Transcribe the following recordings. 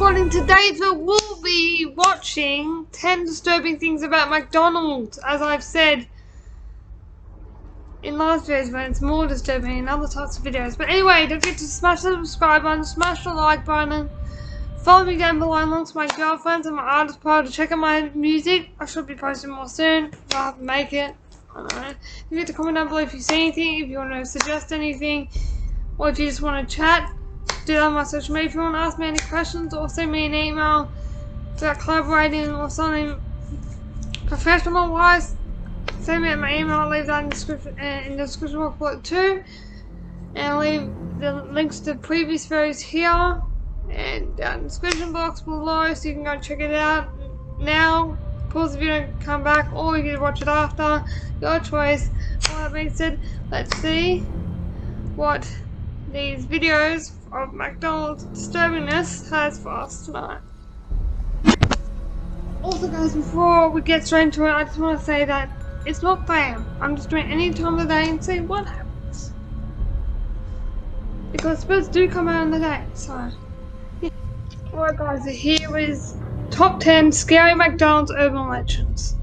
according to David, we'll be watching 10 disturbing things about McDonald's, as I've said in last videos, when it's more disturbing in other types of videos. But anyway, don't forget to smash the subscribe button, smash the like button, follow me down below amongst my girlfriends and my artist pile to check out my music. I should be posting more soon if I have to make it. I don't know. Don't forget to comment down below if you see anything, if you want to suggest anything, or if you just want to chat. Do that on my social media if you want to ask me any questions, or send me an email about collaborating or something professional wise. Send me at my email. I'll leave that in the description box below too, and I'll leave the links to previous videos here and down in the description box below, so you can go check it out now. Pause the video and come back, or you can watch it after. Your choice. All that being said, let's see what these videos of McDonald's disturbingness has for us tonight. Also guys, before we get straight into it, I just want to say that it's not fair. I'm just doing any time of the day and see what happens, because spirits do come out in the day, so yeah. Alright guys, so here is top 10 scary McDonald's urban legends.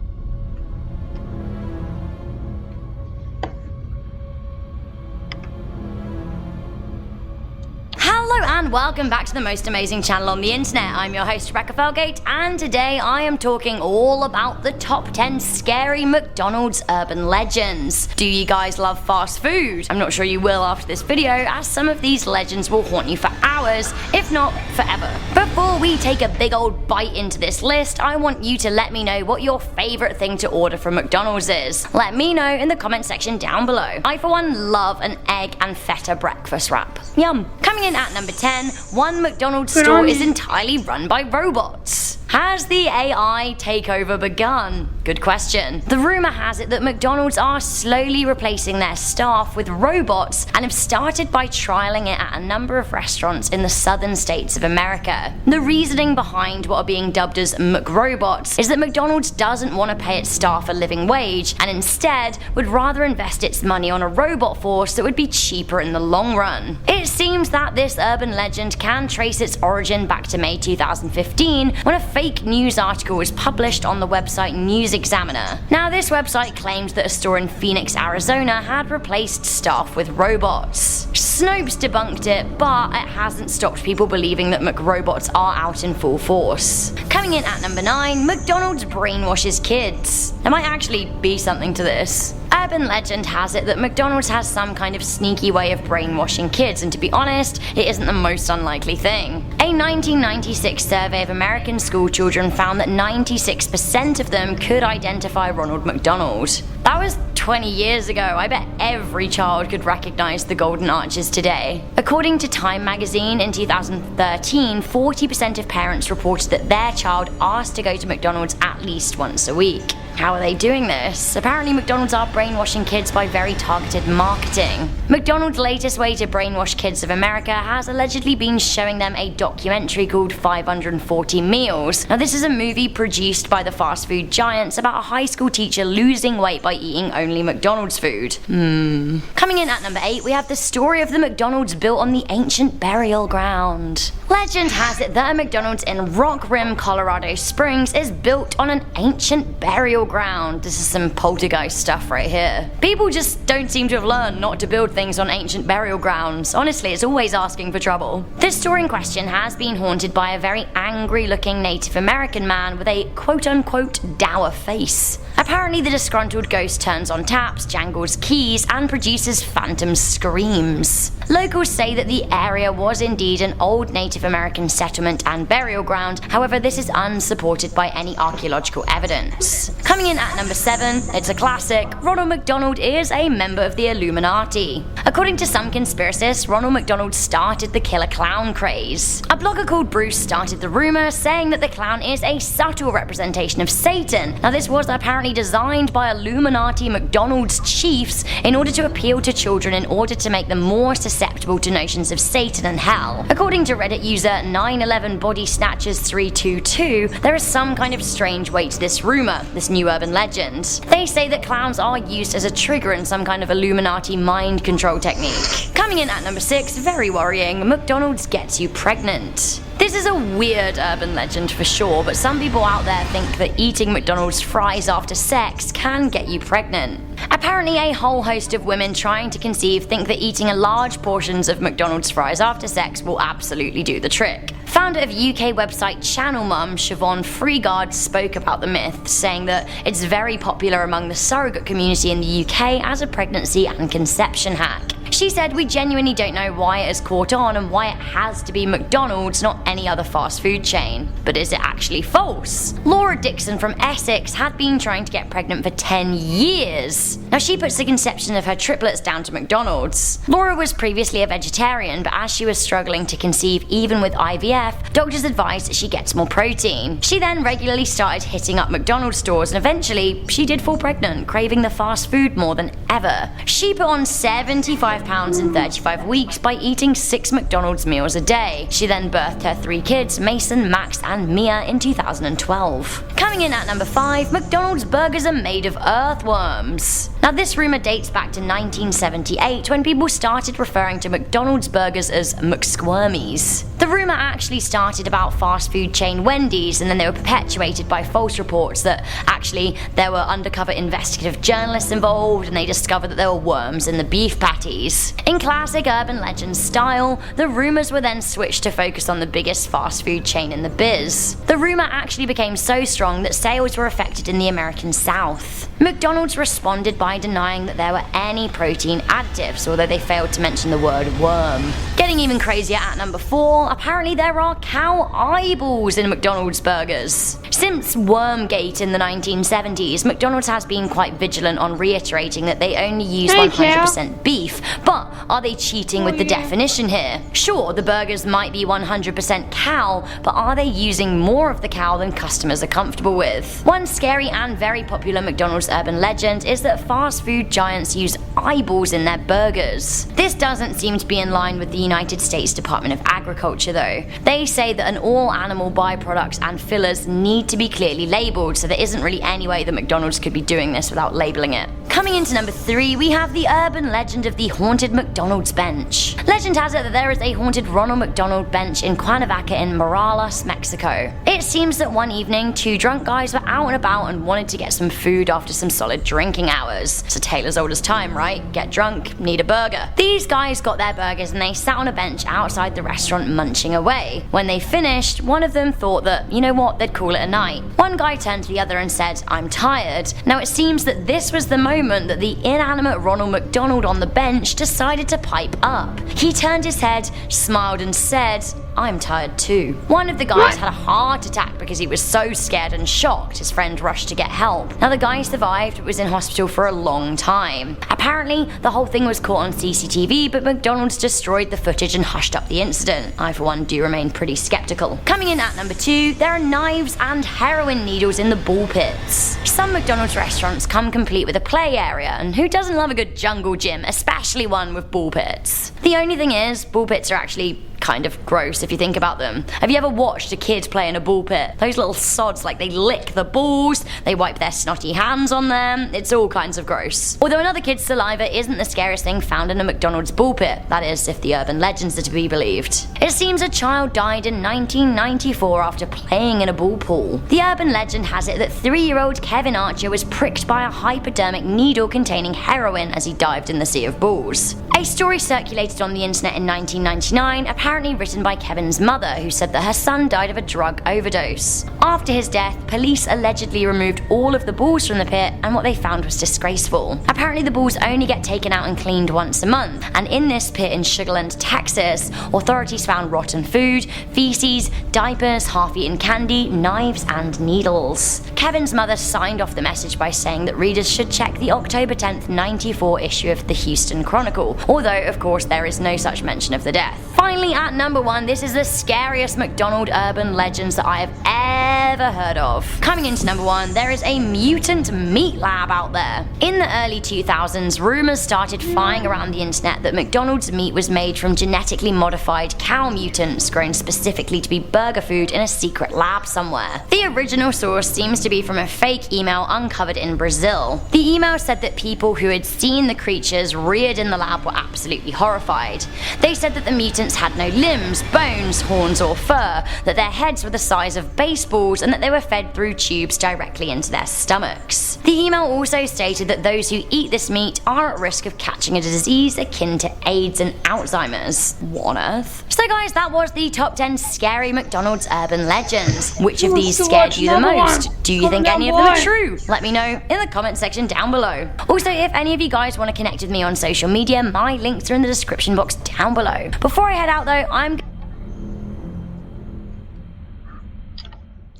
Hello and welcome back to the most amazing channel on the internet. I'm your host Rebecca Felgate, and today I am talking all about the top 10 scary McDonald's urban legends. Do you guys love fast food? I'm not sure you will after this video, as some of these legends will haunt you for hours, if not forever. Before we take a big old bite into this list, I want you to let me know what your favourite thing to order from McDonald's is. Let me know in the comment section down below. I for one love an egg and feta breakfast wrap. Yum. Coming in at number 10, one McDonald's store is entirely run by robots. Has the AI takeover begun? Good question. The rumour has it that McDonald's are slowly replacing their staff with robots and have started by trialling it at a number of restaurants in the southern states of America. The reasoning behind what are being dubbed as McRobots is that McDonald's doesn't want to pay its staff a living wage and instead would rather invest its money on a robot force that would be cheaper in the long run. It seems that this urban legend can trace its origin back to May 2015 when a fake news article was published on the website News Examiner. Now this website claimed that a store in Phoenix, Arizona had replaced staff with robots. Snopes debunked it, but it hasn't stopped people believing that McRobots are out in full force. Coming in at number 9, McDonald's brainwashes kids. There might actually be something to this. Urban legend has it that McDonald's has some kind of sneaky way of brainwashing kids, and to be honest, it isn't the most unlikely thing. A 1996 survey of American school children found that 96% of them could identify Ronald McDonald. That was 20 years ago. I bet every child could recognize the golden arches today. According to Time magazine, in 2013, 40% of parents reported that their child asked to go to McDonald's at least once a week. How are they doing this? Apparently McDonald's are brainwashing kids by very targeted marketing. McDonald's latest way to brainwash kids of America has allegedly been showing them a documentary called 540 Meals. Now this is a movie produced by the fast food giants about a high school teacher losing weight by eating only McDonald's food. Coming in at number 8, we have the story of the McDonald's built on the ancient burial ground. Legend has it that a McDonald's in Rock Rim, Colorado Springs is built on an ancient burial ground. This is some poltergeist stuff right here. People just don't seem to have learned not to build things on ancient burial grounds. Honestly, it's always asking for trouble. This store in question has been haunted by a very angry looking Native American man with a quote-unquote dour face. Apparently the disgruntled ghost turns on taps, jangles keys, and produces phantom screams. Locals say that the area was indeed an old Native American settlement and burial ground, however this is unsupported by any archaeological evidence. Coming in at number 7, it's a classic. Ronald McDonald is a member of the Illuminati. According to some conspiracists, Ronald McDonald started the killer clown craze. A blogger called Bruce started the rumor, saying that the clown is a subtle representation of Satan. Now this was apparently designed by Illuminati McDonald's chiefs in order to appeal to children in order to make them more susceptible to notions of Satan and hell. According to Reddit user 911bodysnatchers322, there is some kind of strange weight to this rumor, this new urban legend. They say that clowns are used as a trigger in some kind of Illuminati mind control technique. Coming in at number 6, very worrying, McDonald's gets you pregnant. This This is a weird urban legend for sure, but some people out there think that eating McDonald's fries after sex can get you pregnant. Apparently, a whole host of women trying to conceive think that eating a large portions of McDonald's fries after sex will absolutely do the trick. Founder of UK website Channel Mum, Siobhan Freegard, spoke about the myth, saying that it's very popular among the surrogate community in the UK as a pregnancy and conception hack. She said, "We genuinely don't know why it has caught on and why it has to be McDonald's, not any other fast food chain. But is it actually false?" Laura Dixon from Essex had been trying to get pregnant for 10 years. Now she puts the conception of her triplets down to McDonald's. Laura was previously a vegetarian, but as she was struggling to conceive even with IVF, doctors advised that she gets more protein. She then regularly started hitting up McDonald's stores and eventually she did fall pregnant, craving the fast food more than ever. She put on 75 pounds in 35 weeks by eating 6 McDonald's meals a day. She then birthed her 3 kids, Mason, Max and Mia, in 2012. Coming in at number 5, McDonald's burgers are made of earthworms. Now this rumour dates back to 1978 when people started referring to McDonald's burgers as McSquirmies. The rumour actually started about fast food chain Wendy's, and then they were perpetuated by false reports that actually there were undercover investigative journalists involved and they discovered that there were worms in the beef patties. In classic urban legend style, the rumours were then switched to focus on the biggest fast food chain in the biz. The rumour actually became so strong that sales were affected in the American South. McDonald's responded by denying that there were any protein additives, although they failed to mention the word worm. Getting even crazier at number 4, apparently there are cow eyeballs in McDonald's burgers. Since Wormgate in the 1970s, McDonald's has been quite vigilant on reiterating that they only use 100% beef, but are they cheating with the definition here? Sure, the burgers might be 100% cow, but are they using more of the cow than customers are comfortable with? One scary and very popular McDonald's urban legend is that fast food giants use eyeballs in their burgers. This doesn't seem to be in line with the United States Department of Agriculture though. They say that all animal byproducts and fillers need to be clearly labelled, so there isn't really any way that McDonald's could be doing this without labelling it. Coming into number 3, we have the urban legend of the haunted McDonald's bench. Legend has it that there is a haunted Ronald McDonald bench in Cuernavaca in Morelos, Mexico. It seems that one evening, 2 drunk guys were out and about and wanted to get some food after some solid drinking hours. It's a tale as old as time, right? Get drunk, need a burger. These guys got their burgers and they sat on a bench outside the restaurant munching away. When they finished, one of them thought that, you know what, they'd call it a night. One guy turned to the other and said, "I'm tired." Now it seems that this was the moment that the inanimate Ronald McDonald on the bench decided to pipe up. He turned his head, smiled and said, "I'm tired too." One of the guys had a heart attack because he was so scared and shocked. His friend rushed to get help. Now the guy survived but was in hospital for a long time. Apparently the whole thing was caught on CCTV, but McDonald's destroyed the footage and hushed up the incident. I for one do remain pretty skeptical. Coming in at number 2, there are knives and heroin needles in the ball pits. Some McDonald's restaurants come complete with a play area, and who doesn't love a good jungle gym, especially one with ball pits? The only thing is, ball pits are actually kind of gross if you think about them. Have you ever watched a kid play in a ball pit? Those little sods, like, they lick the balls, they wipe their snotty hands on them, it's all kinds of gross. Although another kid's saliva isn't the scariest thing found in a McDonald's ball pit, that is, if the urban legends are to be believed. It seems a child died in 1994 after playing in a ball pool. The urban legend has it that 3-year-old Kevin Archer was pricked by a hypodermic needle containing heroin as he dived in the sea of balls. A story circulated on the internet in 1999, apparently written by Kevin's mother, who said that her son died of a drug overdose. After his death, police allegedly removed all of the balls from the pit, and what they found was disgraceful. Apparently the balls only get taken out and cleaned once a month, and in this pit in Sugar Land, Texas, authorities found rotten food, feces, diapers, half-eaten candy, knives and needles. Kevin's mother signed off the message by saying that readers should check the October 10th, 94 issue of the Houston Chronicle, although of course there is no such mention of the death. Finally, at number 1, this is the scariest McDonald urban legends that I have ever heard of. Coming into number 1, there is a mutant meat lab out there. In the early 2000s, rumours started flying around the internet that McDonald's meat was made from genetically modified cow mutants grown specifically to be burger food in a secret lab somewhere. The original source seems to be from a fake email uncovered in Brazil. The email said that people who had seen the creatures reared in the lab were absolutely horrified. They said that the mutants elephants had no limbs, bones, horns or fur, that their heads were the size of baseballs, and that they were fed through tubes directly into their stomachs. The email also stated that those who eat this meat are at risk of catching a disease akin to AIDS and Alzheimer's. What on earth? So guys, that was the top 10 scary McDonald's urban legends. Which of these scared you the most? Do you think any of them are true? Let me know in the comment section down below. Also, if any of you guys want to connect with me on social media, my links are in the description box down below. Before I head out though,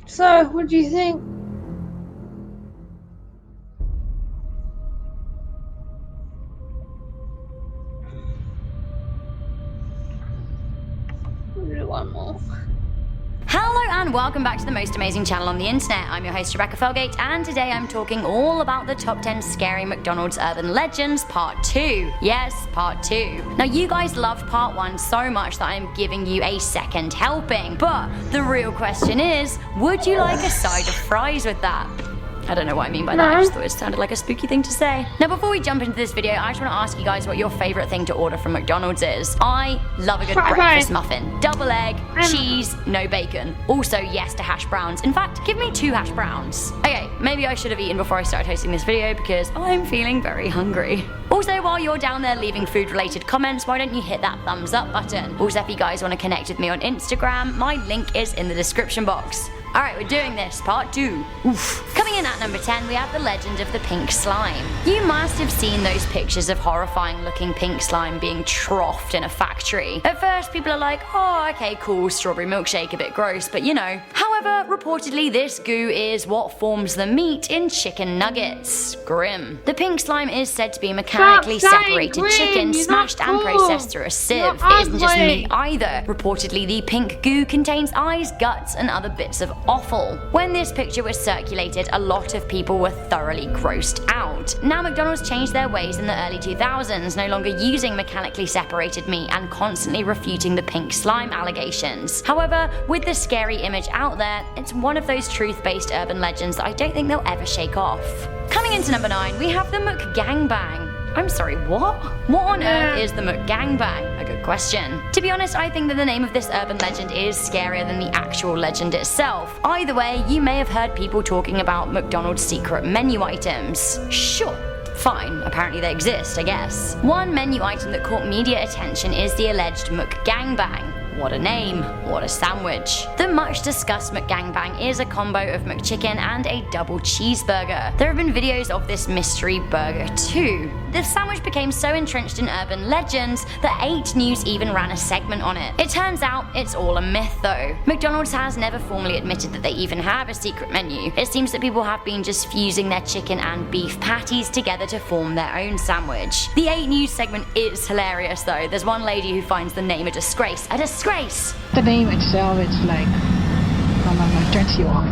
So, what do you think? We'll do one more. Hello and welcome back to the most amazing channel on the internet. I'm your host Rebecca Felgate, and today I'm talking all about the top 10 scary McDonald's urban legends part 2. Yes, part 2. Now you guys loved part 1 so much that I'm giving you a second helping, but the real question is, would you like a side of fries with that? I don't know what I mean by that, I just thought it sounded like a spooky thing to say. Now before we jump into this video, I just want to ask you guys what your favourite thing to order from McDonald's is. I love a good breakfast muffin. Double egg, cheese, no bacon. Also yes to hash browns. In fact, give me 2 hash browns. Okay, maybe I should have eaten before I started hosting this video because I'm feeling very hungry. Also, while you're down there leaving food related comments, why don't you hit that thumbs up button? Also, if you guys want to connect with me on Instagram, my link is in the description box. Alright, we're doing this, part 2. Oof. Coming in at number 10, we have the legend of the pink slime. You must have seen those pictures of horrifying looking pink slime being troughed in a factory. At first, people are like, oh, okay, cool, strawberry milkshake, a bit gross, but you know. However, reportedly this goo is what forms the meat in chicken nuggets. Grim. The pink slime is said to be mechanically separated chicken, smashed and processed through a sieve. It isn't just meat either. Reportedly, the pink goo contains eyes, guts, and other bits of offal. When this picture was circulated, a lot of people were thoroughly grossed out. Now McDonald's changed their ways in the early 2000s, no longer using mechanically separated meat and constantly refuting the pink slime allegations. However, with the scary image out there, it's one of those truth-based urban legends that I don't think they'll ever shake off. Coming into number 9, we have the McGangbang. I'm sorry, what? What on earth is the McGangbang? A good question. To be honest, I think that the name of this urban legend is scarier than the actual legend itself. Either way, you may have heard people talking about McDonald's secret menu items. Sure. Fine, apparently they exist, I guess. One menu item that caught media attention is the alleged McGangbang. What a name, what a sandwich. The much discussed McGangbang is a combo of McChicken and a double cheeseburger. There have been videos of this mystery burger too. The sandwich became so entrenched in urban legends that 8 News even ran a segment on it. It turns out it's all a myth though. McDonald's has never formally admitted that they even have a secret menu. It seems that people have been just fusing their chicken and beef patties together to form their own sandwich. The 8 News segment is hilarious though. There's one lady who finds the name a disgrace. A disgrace! The name itself, it's like, turns you on,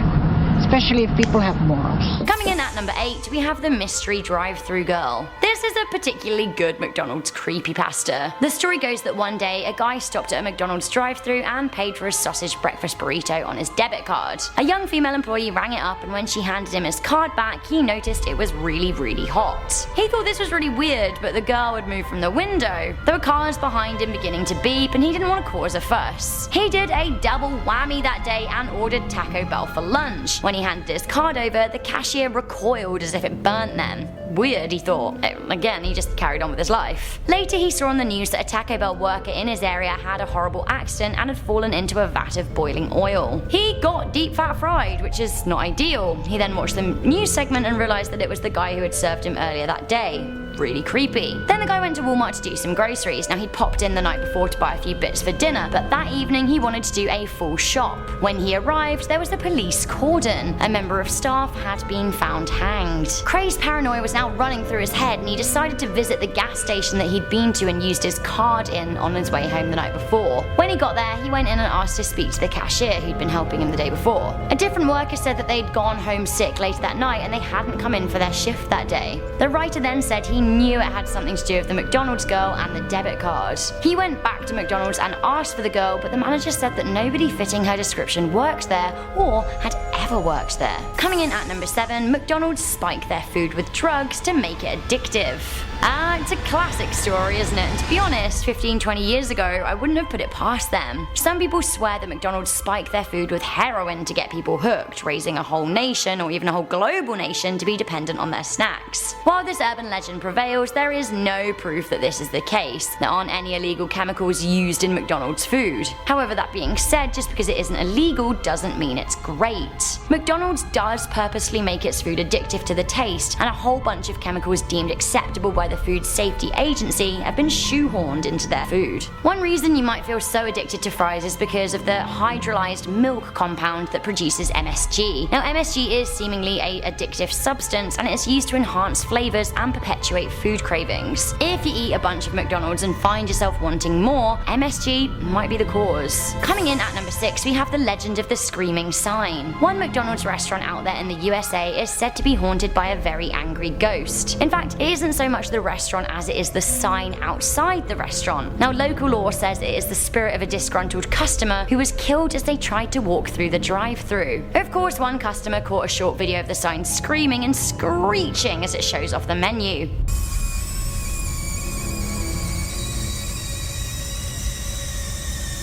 especially if people have morals. Coming in at number 8, we have the mystery drive-thru girl. This is a particularly good McDonald's creepypasta. The story goes that one day, a guy stopped at a McDonald's drive-thru and paid for his sausage breakfast burrito on his debit card. A young female employee rang it up, and when she handed him his card back, he noticed it was really, really hot. He thought this was really weird, but the girl would move from the window. There were cars behind him beginning to beep, and he didn't want to cause a fuss. He did a double whammy that day and ordered Taco Bell for lunch. When he handed his card over, the cashier recoiled as if it burnt them. Weird, he thought. Again, he just carried on with his life. Later, he saw on the news that a Taco Bell worker in his area had a horrible accident and had fallen into a vat of boiling oil. He got deep fat fried, which is not ideal. He then watched the news segment and realized that it was the guy who had served him earlier that day. Really creepy. Then the guy went to Walmart to do some groceries. Now he'd popped in the night before to buy a few bits for dinner, but that evening he wanted to do a full shop. When he arrived, there was a police cordon. A member of staff had been found hanged. Crazed paranoia was now running through his head, and he decided to visit the gas station that he'd been to and used his card in on his way home the night before. When he got there, he went in and asked to speak to the cashier who'd been helping him the day before. A different worker said that they'd gone home sick later that night and they hadn't come in for their shift that day. The writer then said he knew it had something to do with the McDonald's girl and the debit card. He went back to McDonald's and asked for the girl, but the manager said that nobody fitting her description worked there or had ever worked there. Coming in at number 7, McDonald's spike their food with drugs to make it addictive. It's a classic story, isn't it? And to be honest, 15-20 years ago, I wouldn't have put it past them. Some people swear that McDonald's spiked their food with heroin to get people hooked, raising a whole nation or even a whole global nation to be dependent on their snacks. While this urban legend prevails, there is no proof that this is the case. There aren't any illegal chemicals used in McDonald's food. However, that being said, just because it isn't illegal doesn't mean it's great. McDonald's does purposely make its food addictive to the taste, and a whole bunch of chemicals deemed acceptable by the Food Safety Agency have been shoehorned into their food. One reason you might feel so addicted to fries is because of the hydrolyzed milk compound that produces MSG. Now, MSG is seemingly an addictive substance, and it's used to enhance flavors and perpetuate food cravings. If you eat a bunch of McDonald's and find yourself wanting more, MSG might be the cause. Coming in at number 6, we have the legend of the screaming sign. One McDonald's restaurant out there in the USA is said to be haunted by a very angry ghost. In fact, it isn't so much the restaurant as it is the sign outside the restaurant. Now, local law says it is the spirit of a disgruntled customer who was killed as they tried to walk through the drive-thru. Of course, one customer caught a short video of the sign screaming and screeching as it shows off the menu.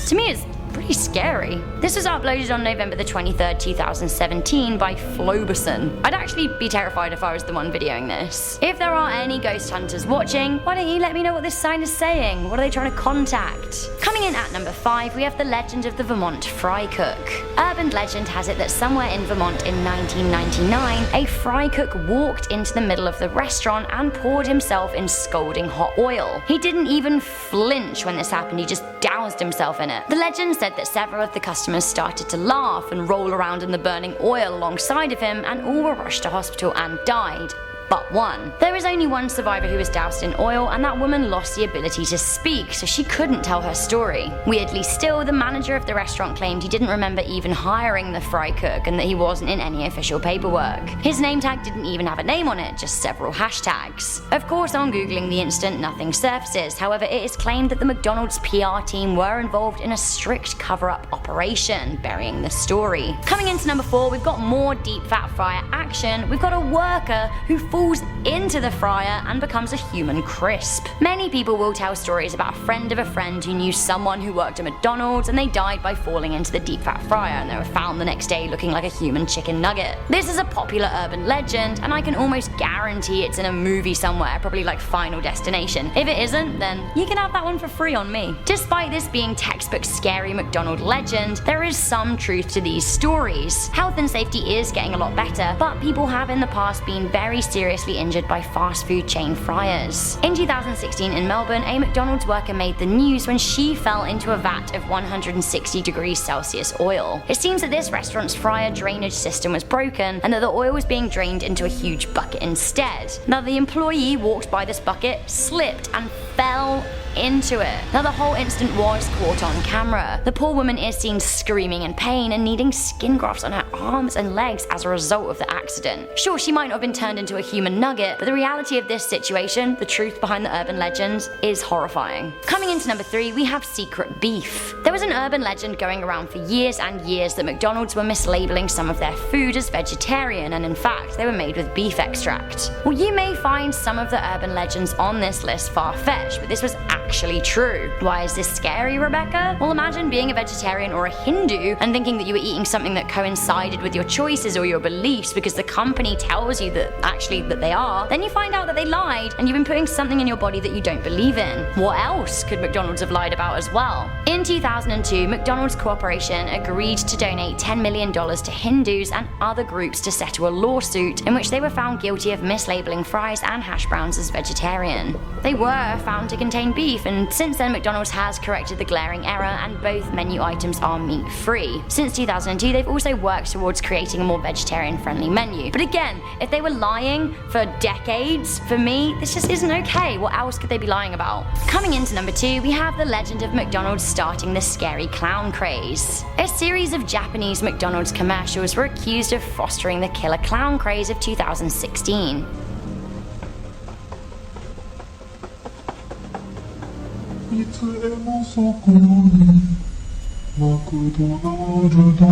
To me, it's pretty scary. This was uploaded on November the 23rd, 2017 by Floberson. I'd actually be terrified if I was the one videoing this. If there are any ghost hunters watching, why don't you let me know what this sign is saying? What are they trying to contact? Coming in at number 5, we have the legend of the Vermont fry cook. Urban legend has it that somewhere in Vermont in 1999, a fry cook walked into the middle of the restaurant and poured himself in scalding hot oil. He didn't even flinch when this happened, he just doused himself in it. The legend said that several of the customers started to laugh and roll around in the burning oil alongside of him, and all were rushed to hospital and died. But one. There is only one survivor who was doused in oil, and that woman lost the ability to speak, so she couldn't tell her story. Weirdly still, the manager of the restaurant claimed he didn't remember even hiring the fry cook and that he wasn't in any official paperwork. His name tag didn't even have a name on it, just several hashtags. Of course, on googling the incident, nothing surfaces. However, it is claimed that the McDonald's PR team were involved in a strict cover-up operation, burying the story. Coming into number 4, we've got more deep fat fryer action. We've got a worker who falls into the fryer and becomes a human crisp. Many people will tell stories about a friend of a friend who knew someone who worked at McDonald's and they died by falling into the deep fat fryer, and they were found the next day looking like a human chicken nugget. This is a popular urban legend, and I can almost guarantee it's in a movie somewhere, probably like Final Destination. If it isn't, then you can have that one for free on me. Despite this being textbook scary McDonald legend, there is some truth to these stories. Health and safety is getting a lot better, but people have in the past been very seriously injured by fast food chain fryers. In 2016 in Melbourne, a McDonald's worker made the news when she fell into a vat of 160 degrees Celsius oil. It seems that this restaurant's fryer drainage system was broken and that the oil was being drained into a huge bucket instead. Now, the employee walked by this bucket, slipped and fell into it. Now, the whole incident was caught on camera. The poor woman is seen screaming in pain and needing skin grafts on her arms and legs as a result of the accident. Sure, she might not have been turned into a human nugget, but the reality of this situation, the truth behind the urban legends, is horrifying. Coming into number 3, we have secret beef. There was an urban legend going around for years and years that McDonald's were mislabeling some of their food as vegetarian, and in fact, they were made with beef extract. Well, you may find some of the urban legends on this list far-fetched, but this was actually true. Why is this scary, Rebecca? Well, imagine being a vegetarian or a Hindu and thinking that you were eating something that coincided with your choices or your beliefs because the company tells you that they are. Then you find out that they lied and you've been putting something in your body that you don't believe in. What else could McDonald's have lied about as well? In 2002, McDonald's Corporation agreed to donate $10 million to Hindus and other groups to settle a lawsuit in which they were found guilty of mislabeling fries and hash browns as vegetarian. They were found to contain beef, and since then McDonald's has corrected the glaring error and both menu items are meat-free. Since 2002, they've also worked towards creating a more vegetarian-friendly menu. But again, if they were lying for decades, for me, this just isn't okay. What else could they be lying about? Coming into number 2, we have the legend of McDonald's starting the scary clown craze. A series of Japanese McDonald's commercials were accused of fostering the killer clown craze of 2016. いつでもそこにマクドナルド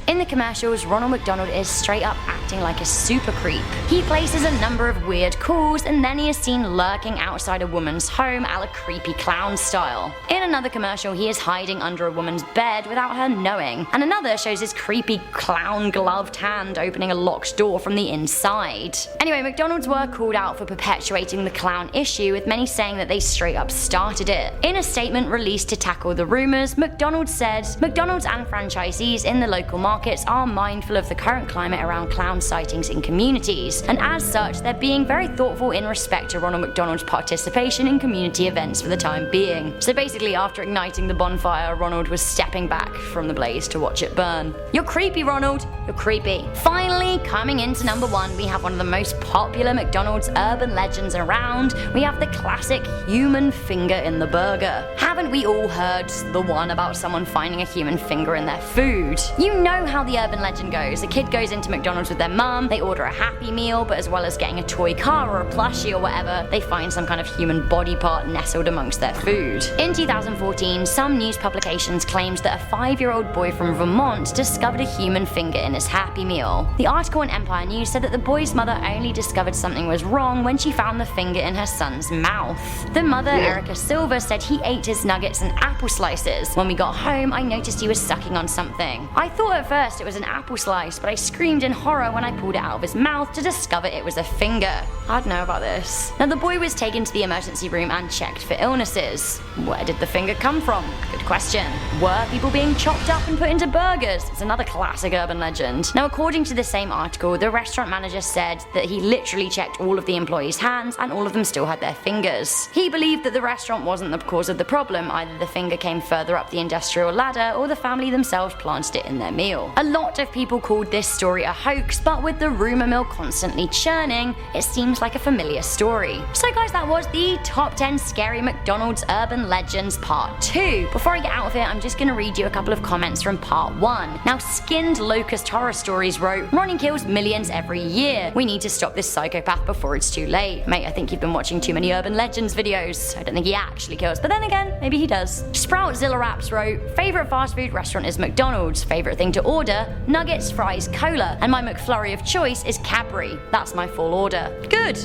In the commercials, Ronald McDonald is straight up acting like a super creep. He places a number of weird calls and then he is seen lurking outside a woman's home a la creepy clown style. In another commercial, he is hiding under a woman's bed without her knowing, and another shows his creepy clown gloved hand opening a locked door from the inside. Anyway, McDonald's were called out for perpetuating the clown issue, with many saying that they straight up started it. In a statement released to tackle the rumours, McDonald's said, McDonald's and franchisees in the local markets are mindful of the current climate around clown sightings in communities, and as such they're being very thoughtful in respect to Ronald McDonald's participation in community events for the time being. So basically, after igniting the bonfire, Ronald was stepping back from the blaze to watch it burn. You're creepy, Ronald. You're creepy. Finally, coming into number 1, we have one of the most popular McDonald's urban legends around. We have the classic human finger in the burger. Haven't we all heard the one about someone finding a human finger in their food? You know how the urban legend goes. A kid goes into McDonald's with their mum, they order a Happy Meal, but as well as getting a toy car or a plushie or whatever, they find some kind of human body part nestled amongst their food. In 2014, some news publications claimed that a 5-year-old boy from Vermont discovered a human finger in his Happy Meal. The article in Empire News said that the boy's mother only discovered something was wrong when she found the finger in her son's mouth. The mother, Erica Silver, said he ate his nuggets and apple slices. When we got home, I noticed he was sucking on something. I thought at first it was an apple slice, but I screamed in horror when I pulled it out of his mouth to discover it was a finger. I'd know about this. Now, the boy was taken to the emergency room and checked for illnesses. Where did the finger come from? Good question. Were people being chopped up and put into burgers? It's another classic urban legend. Now, according to the same article, the restaurant manager said that he literally checked all of the employees' hands and all of them still had their fingers. He believed that the restaurant wasn't the cause of the problem. Either the finger came further up the industrial ladder or the family themselves planted it in their meal. A lot of people called this story a hoax, but with the rumour mill constantly churning, it seems like a familiar story. So guys, that was the top 10 scary McDonald's urban legends part 2. Before I get out of here, I'm just going to read you a couple of comments from part 1. Now, Skinned Locust Horror Stories wrote, Ronnie kills millions every year. We need to stop this psychopath before it's too late. Mate, I think you've been watching too many urban legends videos. I don't think he actually kills, but then again, maybe he does. Sproutzilla Raps wrote, favourite fast food restaurant is McDonald's. Favourite thing to order, nuggets, fries, cola, and my McFlurry of choice is Cadbury. That's my full order. Good.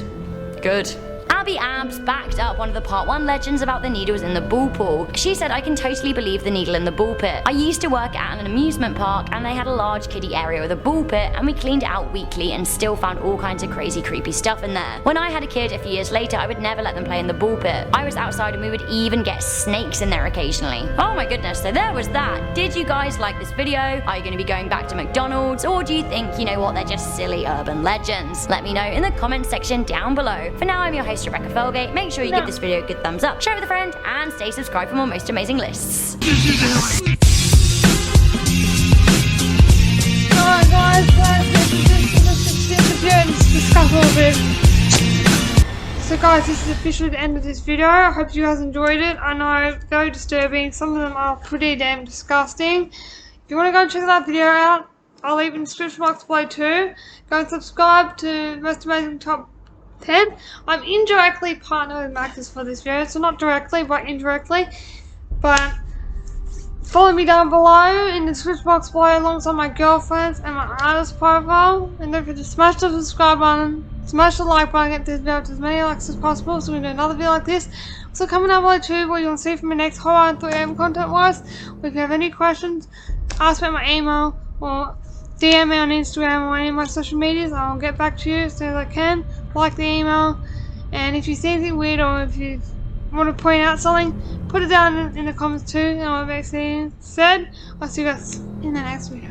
Good. Abby Abs backed up one of the part 1 legends about the needles in the ball pool. She said, I can totally believe the needle in the ball pit. I used to work at an amusement park and they had a large kiddie area with a ball pit and we cleaned it out weekly and still found all kinds of crazy creepy stuff in there. When I had a kid a few years later, I would never let them play in the ball pit. I was outside and we would even get snakes in there occasionally. Oh my goodness, so there was that. Did you guys like this video? Are you going to be going back to McDonald's, or do you think, you know what, they're just silly urban legends? Let me know in the comments section down below. For now, I'm your host Rebecca Felgate. Make sure you give this video a good thumbs up, share it with a friend, and stay subscribed for more most amazing lists. Alright guys, let's discuss a little bit. So guys, this is officially the end of this video. I hope you guys enjoyed it. I know, very disturbing. Some of them are pretty damn disgusting. If you want to go and check that video out, I'll leave it in the description box below too. Go and subscribe to Most Amazing Top 10. I'm indirectly partnered with Maxis for this video, so not directly but indirectly. But follow me down below in the description box below alongside my girlfriends and my artist profile. And don't forget to smash the subscribe button, smash the like button, get this video to as many likes as possible so we can do another video like this. So comment down below too what you want to see from my next horror and 3am content wise. Or if you have any questions, ask me at my email or DM me on Instagram or any of my social medias. I'll get back to you as soon as I can. Like the email, and if you see anything weird or if you want to point out something, put it down in the comments too, and what makes it said. I'll see you guys in the next video.